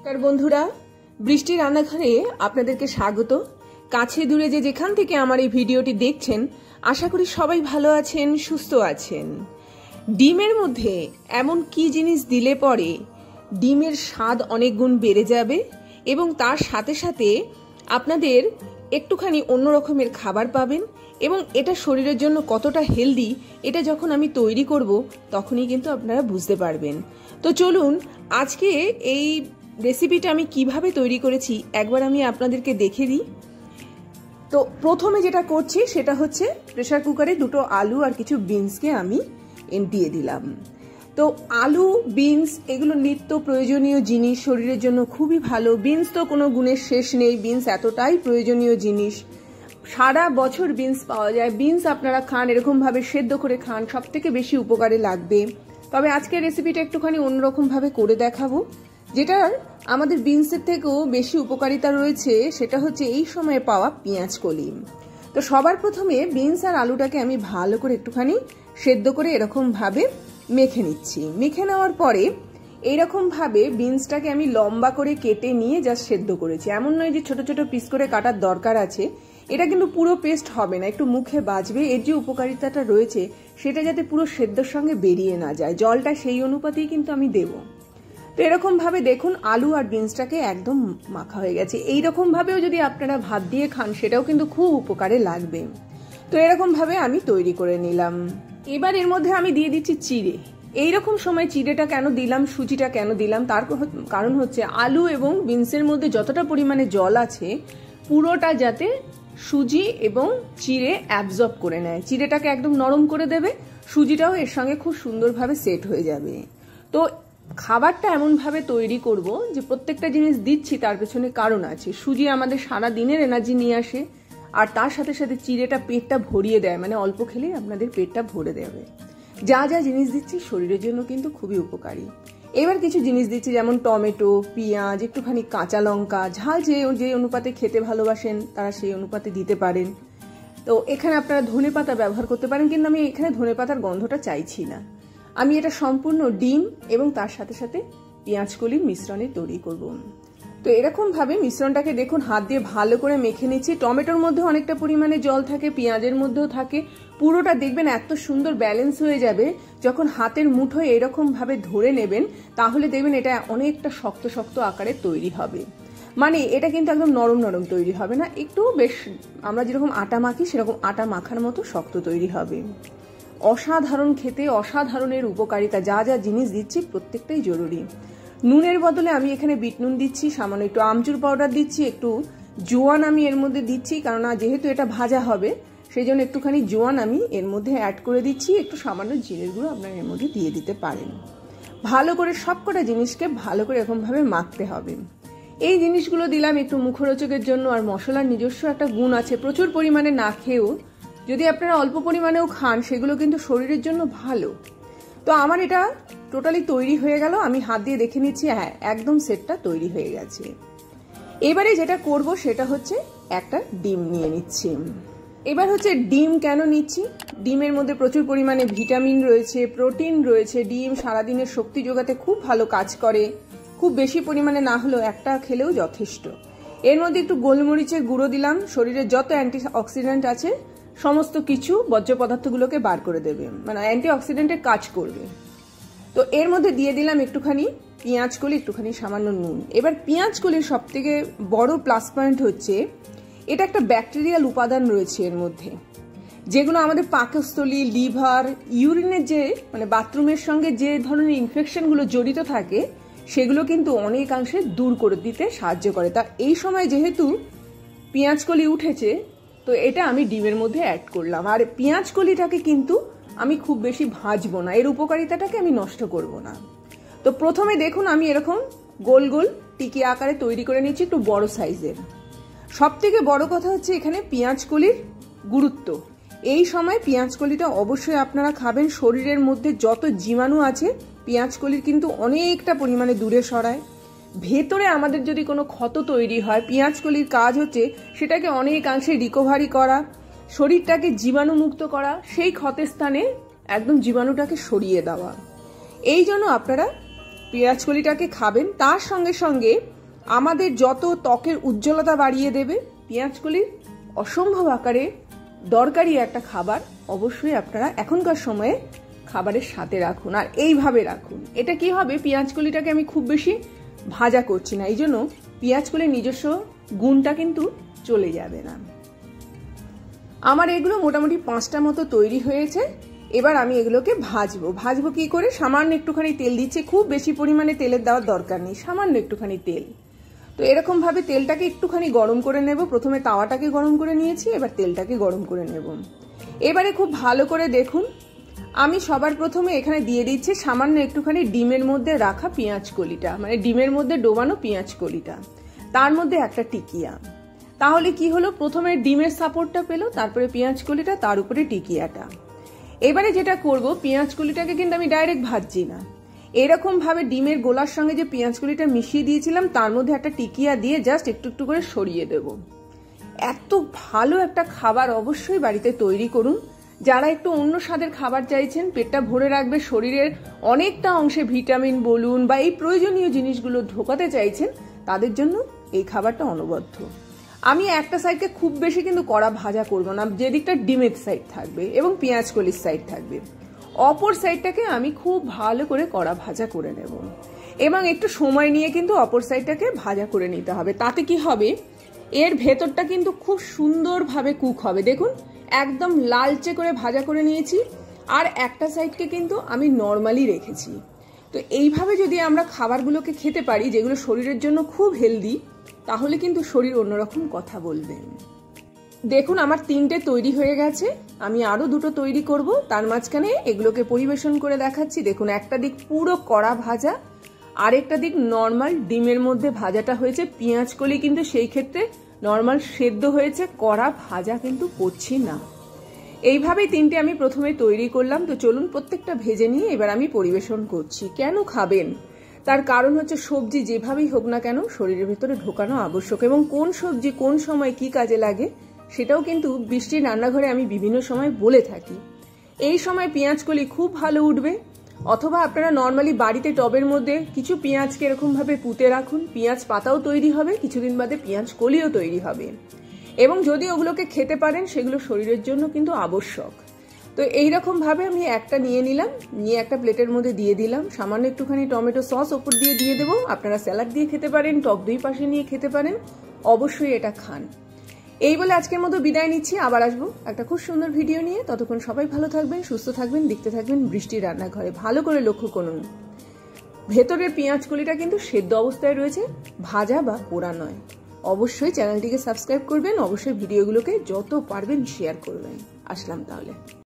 নমস্কার বন্ধুরা, বৃষ্টি রান্নাঘরে আপনাদেরকে স্বাগত। কাছে দূরে যে যেখান থেকে আমার এই ভিডিওটি দেখছেন, আশা করি সবাই ভালো আছেন, সুস্থ আছেন। ডিমের মধ্যে এমন কি জিনিস দিলে পরে ডিমের স্বাদ অনেক গুণ বেড়ে যাবে এবং তার সাথে সাথে আপনাদের একটুখানি অন্য রকমের খাবার পাবেন এবং এটা শরীরের জন্য কতটা হেলদি, এটা যখন আমি তৈরি করব তখনই কিন্তু আপনারা বুঝতে পারবেন। তো চলুন আজকে এই রেসিপিটা আমি কিভাবে তৈরি করেছি একবার আমি আপনাদেরকে দেখে দিই। তো প্রথমে যেটা করছি সেটা হচ্ছে প্রেসার কুকারে দুটো আলু আর কিছু বিনসকে আমি দিয়ে দিলাম। তো আলু বিনস এগুলো নিত্য প্রয়োজনীয় জিনিস, শরীরের জন্য খুবই ভালো। বিনস তো কোনো গুণের শেষ নেই, বিনস এতটাই প্রয়োজনীয় জিনিস, সারা বছর বিনস পাওয়া যায়। বিনস আপনারা খান, এরকমভাবে সেদ্ধ করে খান, সব থেকে বেশি উপকারে লাগবে। তবে আজকের রেসিপিটা একটুখানি অন্যরকমভাবে করে দেখাবো, যেটার আমাদের বিনসের থেকেও বেশি উপকারিতা রয়েছে। সেটা হচ্ছে এই সময়ে পাওয়া পেঁয়াজ কলি। তো সবার প্রথমে বিনস আর আলুটাকে আমি ভালো করে একটুখানি সেদ্ধ করে এরকমভাবে মেখে নিচ্ছি। মেখে নেওয়ার পরে এইরকমভাবে বিনসটাকে আমি লম্বা করে কেটে নিয়ে জাস্ট সেদ্ধ করেছি। এমন নয় যে ছোট ছোট পিস করে কাটার দরকার আছে, এটা কিন্তু পুরো পেস্ট হবে না, একটু মুখে বাজবে। এর যে উপকারিতাটা রয়েছে সেটা যাতে পুরো সেদ্ধর সঙ্গে বেরিয়ে না যায়, জলটা সেই অনুপাতেই কিন্তু আমি দেব। তো এরকম ভাবে দেখুন আলু আর বিনসটাকে একদম মাখা হয়ে গেছে। এইরকম ভাবেও যদি আপনারা ভাত দিয়ে খান সেটাও কিন্তু খুব উপকারে লাগবে। তো এরকম ভাবে আমি তৈরি করে নিলাম। এবার এর মধ্যে আমি দিয়ে দিচ্ছি চিড়ে। এইরকম সময় চিড়েটা কেন দিলাম, সুজিটা কেন দিলাম, তার কারণ হচ্ছে আলু এবং বিনসের মধ্যে যতটা পরিমাণে জল আছে পুরোটা যাতে সুজি এবং চিড়ে অ্যাবজর্ব করে নেয়। চিড়েটাকে একদম নরম করে দেবে, সুজিটাও এর সঙ্গে খুব সুন্দরভাবে সেট হয়ে যাবে। তো খাবারটা এমনভাবে তৈরি করব যে প্রত্যেকটা জিনিস দিচ্ছি তার পেছনে কারণ আছে। সুজি আমাদের সারা দিনের এনার্জি নিয়ে আসে, আর তার সাথে সাথে চিড়েটা পেটটা ভরিয়ে দেয়, মানে অল্প খেলেই আপনাদের পেটটা ভরে দেবে। যা যা জিনিস দিচ্ছি শরীরের জন্য কিন্তু খুবই উপকারী। এবার কিছু জিনিস দিচ্ছি যেমন টমেটো, পেঁয়াজ, একটুখানি কাঁচা লঙ্কা, ঝাল যে অনুপাতে খেতে ভালোবাসেন তারা সেই অনুপাতে দিতে পারেন। তো এখানে আপনারা ধনেপাতা ব্যবহার করতে পারেন, কিন্তু আমি এখানে ধনেপাতার গন্ধটা চাইছি না। আমি এটা সম্পূর্ণ ডিম এবং তার সাথে সাথে পেঁয়াজ কলির মিশ্রণে তৈরি করব। তো এরকম ভাবে মিশ্রণটাকে দেখুন হাত দিয়ে ভালো করে মেখে নিচ্ছি। টমেটোর মধ্যে অনেকটা পরিমাণে জল থাকে, পেঁয়াজের মধ্যেও থাকে, পুরোটা দেখবেন এত সুন্দর ব্যালেন্স হয়ে যাবে যখন হাতের মুঠোয় এরকম ভাবে ধরে নেবেন, তাহলে দেখবেন এটা অনেকটা শক্ত শক্ত আকারে তৈরি হবে। মানে এটা কিন্তু একদম নরম নরম তৈরি হবে না, একটু বেশ আমরা যেরকম আটা মাখি সেরকম আটা মাখার মতো শক্ত তৈরি হবে। অসাধারণ খেতে, অসাধারণের উপকারিতা। যা যা জিনিস দিচ্ছি প্রত্যেকটাই জরুরি। নুনের বদলে আমি এখানে বিট নুন দিচ্ছি, সামান্য একটু আমচুর পাউডার দিচ্ছি, একটু জোয়ান আমি এর মধ্যে দিচ্ছি, কেননা যেহেতু এটা ভাজা হবে সেই জন্য একটুখানি জোয়ান আমি এর মধ্যে অ্যাড করে দিচ্ছি। একটু সামান্য জিরের গুঁড়ো আপনারা এর মধ্যে দিয়ে দিতে পারেন। ভালো করে সবকটা জিনিসকে ভালো করে এরকমভাবে মাখতে হবে। এই জিনিসগুলো দিলাম একটু মুখরোচকের জন্য, আর মশলার নিজস্ব একটা গুণ আছে। প্রচুর পরিমাণে না খেয়েও যদি আপনারা অল্প পরিমাণেও খান সেগুলো কিন্তু শরীরের জন্য ভালো। তো আমার এটা টোটালি তৈরি হয়ে গেল। আমি হাত দিয়ে দেখে নিচ্ছি, হ্যাঁ একদম সেটটা তৈরি হয়ে গেছে। এবারে যেটা করব সেটা হচ্ছে একটা ডিম নিয়ে নিচ্ছি। এবার হচ্ছে ডিম কেন নিচ্ছি, ডিমের মধ্যে প্রচুর পরিমাণে ভিটামিন রয়েছে, প্রোটিন রয়েছে। ডিম সারাদিনের শক্তি যোগাতে খুব ভালো কাজ করে, খুব বেশি পরিমাণে না হলেও একটা খেলেও যথেষ্ট। এর মধ্যে একটু গোলমরিচের গুঁড়ো দিলাম, শরীরের যত অ্যান্টি অক্সিডেন্ট আছে সমস্ত কিছু বর্জ্য পদার্থগুলোকে বার করে দেবে, মানে অ্যান্টি অক্সিডেন্টের কাজ করবে। তো এর মধ্যে দিয়ে দিলাম একটুখানি পেঁয়াজ কলি, একটুখানি সামান্য নুন। এবার পেঁয়াজ কলির সব থেকে বড় প্লাস পয়েন্ট হচ্ছে এটা একটা ব্যাকটেরিয়াল উপাদান রয়েছে এর মধ্যে, যেগুলো আমাদের পাকস্থলী, লিভার, ইউরিনের যে মানে বাথরুমের সঙ্গে যে ধরনের ইনফেকশনগুলো জড়িত থাকে সেগুলো কিন্তু অনেকাংশে দূর করে দিতে সাহায্য করে। তা এই সময় যেহেতু পেঁয়াজ কলি উঠেছে, তো এটা আমি ডিমের মধ্যে অ্যাড করলাম। আর পেঁয়াজ কলিটাকে কিন্তু আমি খুব বেশি ভাজবো না, এর উপকারিতাটাকে আমি নষ্ট করব না। তো প্রথমে দেখুন আমি এরকম গোল গোল টিকি আকারে তৈরি করে নিচ্ছি, একটু বড় সাইজের। সব থেকে বড় কথা হচ্ছে এখানে পেঁয়াজ কলির গুরুত্ব। এই সময় পেঁয়াজ কলিটা অবশ্যই আপনারা খাবেন। শরীরের মধ্যে যত জীবাণু আছে পেঁয়াজ কলির কিন্তু অনেকটা পরিমাণে দূরে সরায়। ভেতরে আমাদের যদি কোনো ক্ষত তৈরি হয়, পেঁয়াজ কলির কাজ হচ্ছে সেটাকে অনেকাংশে রিকভারি করা, শরীরটাকে জীবাণুমুক্ত করা, সেই ক্ষতের স্থানে একদম জীবাণুটাকে সরিয়ে দেওয়া। এই জন্য আপনারা পেঁয়াজ কলিটাকে খাবেন। তার সঙ্গে সঙ্গে আমাদের যত ত্বকের উজ্জ্বলতা বাড়িয়ে দেবে। পেঁয়াজকলির অসম্ভব আকারে দরকারি একটা খাবার, অবশ্যই আপনারা এখনকার সময়ে খাবারের সাথে রাখুন আর এইভাবে রাখুন। এটা কি হবে, পেঁয়াজকলিটাকে আমি খুব বেশি ভাজা করছি না, এই জন্য পেঁয়াজকলির নিজস্ব গুণটা কিন্তু চলে যাবে না। আমার এগুলো মোটামুটি 5টা মতো তৈরি হয়েছে। এবার আমি এগুলোকে ভাজবো কি করে, সামান্য একটুখানি তেল দিচ্ছি, খুব বেশি পরিমাণে তেলের দেওয়ার দরকার নেই, সামান্য একটুখানি তেল। তো এরকম ভাবে তেলটাকে একটুখানি গরম করে নেব। প্রথমে তাওয়াটাকে গরম করে নিয়েছি, এবার তেলটাকে গরম করে নেব। এবারে খুব ভালো করে দেখুন, আমি সবার প্রথমে এখানে দিয়ে দিচ্ছি সামান্য একটুখানি ডিমের মধ্যে রাখা পেঁয়াজকলিটা, মানে ডিমের মধ্যে ডোবানো পেঁয়াজকলিটা, তার মধ্যে একটা টিকিয়া। তাহলে কি হলো, প্রথমে ডিমের সাপোর্টটা পেলো, তারপরে পেঁয়াজকলিটা, তার উপরে টিকিয়াটা। এবারে যেটা করব, পেঁয়াজকলিটাকে কিন্তু আমি ডাইরেক্ট ভাজছি না, এরকম ভাবে ডিমের গোলার সঙ্গে যে পেঁয়াজকলিটা মিশিয়ে দিয়েছিলাম তার মধ্যে একটা টিকিয়া দিয়ে জাস্ট একটু একটু করে সরিয়ে দেব। এত ভালো একটা খাবার অবশ্যই বাড়িতে তৈরি করুন। যারা একটু অন্য স্বাদের খাবার চাইছেন, পেটটা ভরে রাখবে, শরীরের অনেকটা অংশে ভিটামিন বলুন বা এই প্রয়োজনীয় জিনিসগুলো ঢোকাতে চাইছেন, তাদের জন্য এই খাবারটা অনবদ্য। আমি একটা সাইডকে খুব বেশি কিন্তু কড়া ভাজা করব না, যেদিকটা ডিমের সাইড থাকবে এবং পেঁয়াজকলির সাইড থাকবে, অপর সাইডটাকে আমি খুব ভালো করে কড়া ভাজা করে নেব। এবং একটু সময় নিয়ে কিন্তু অপর সাইডটাকে ভাজা করে নিতে হবে। তাতে কি হবে, এর ভেতরটা কিন্তু খুব সুন্দরভাবে কুক হবে। দেখুন একদম লালচে করে ভাজা করে নিয়েছি, আর একটা সাইডকে কিন্তু আমি নর্মালি রেখেছি। তো এইভাবে যদি আমরা খাবারগুলোকে খেতে পারি, যেগুলো শরীরের জন্য খুব হেলদি, তাহলে কিন্তু শরীর অন্যরকম কথা বলবে। দেখুন আমার 3টে তৈরি হয়ে গেছে, আমি আরো 2টো তৈরি করব, তার মাঝখানে এগুলোকে পরিবেশন করে দেখাচ্ছি। দেখুন একটা দিক পুরো কড়া ভাজা, আরেকটা দিক নর্মাল ডিমের মধ্যে ভাজাটা হয়েছে। পেঁয়াজকলি কিন্তু সেই ক্ষেত্রে নর্মাল সেদ্ধ হয়েছে, কড়া ভাজা কিন্তু করছি না। এইভাবেই 3টে আমি প্রথমে তৈরি করলাম। তো চলুন প্রত্যেকটা ভেজে নিয়ে এবার আমি পরিবেশন করছি। কেন খাবেন, তার কারণ হচ্ছে সবজি যেভাবেই হোক না কেন শরীরের ভেতরে ঢোকানো আবশ্যক, এবং কোন সবজি কোন সময় কি কাজে লাগে সেটাও কিন্তু বৃষ্টির রান্নাঘরে আমি বিভিন্ন সময় বলে থাকি। এই সময় পেঁয়াজকলি খুব ভালো উঠবে, অথবা আপনারা নর্মালি বাড়িতে টবের মধ্যে কিছু পেঁয়াজকে এরকম ভাবে পুঁতে রাখুন, পেঁয়াজ পাতাও তৈরি হবে, কিছুদিন বাদে পেঁয়াজকলিও তৈরি হবে। এবং যদি ওগুলোকে খেতে পারেন সেগুলো শরীরের জন্য কিন্তু আবশ্যক। তো এইরকম ভাবে আমি একটা নিয়ে নিলাম, নিয়ে একটা প্লেটের মধ্যে দিয়ে দিলাম, সামান্য একটুখানি টমেটো সস ওপর দিয়ে দেবো। আপনারা স্যালাড দিয়ে খেতে পারেন, টক দই পাশে নিয়ে খেতে পারেন, অবশ্যই এটা খান। এই বলে আজকের মতো বিদায় নিচ্ছি, আবার আসবো একটা খুব সুন্দর ভিডিও নিয়ে। ততক্ষণ সবাই ভালো থাকবেন, সুস্থ থাকবেন, দেখতে থাকবেন বৃষ্টির রান্নাঘরে। ভালো করে লক্ষ্য করুন, ভেতরের পেঁয়াজকলিটা কিন্তু সেদ্ধ অবস্থায় রয়েছে, ভাজা বা পোড়া নয়। অবশ্যই চ্যানেলটিকে সাবস্ক্রাইব করবেন, অবশ্যই ভিডিওগুলোকে যত পারবেন শেয়ার করবেন। আসলাম তাহলে।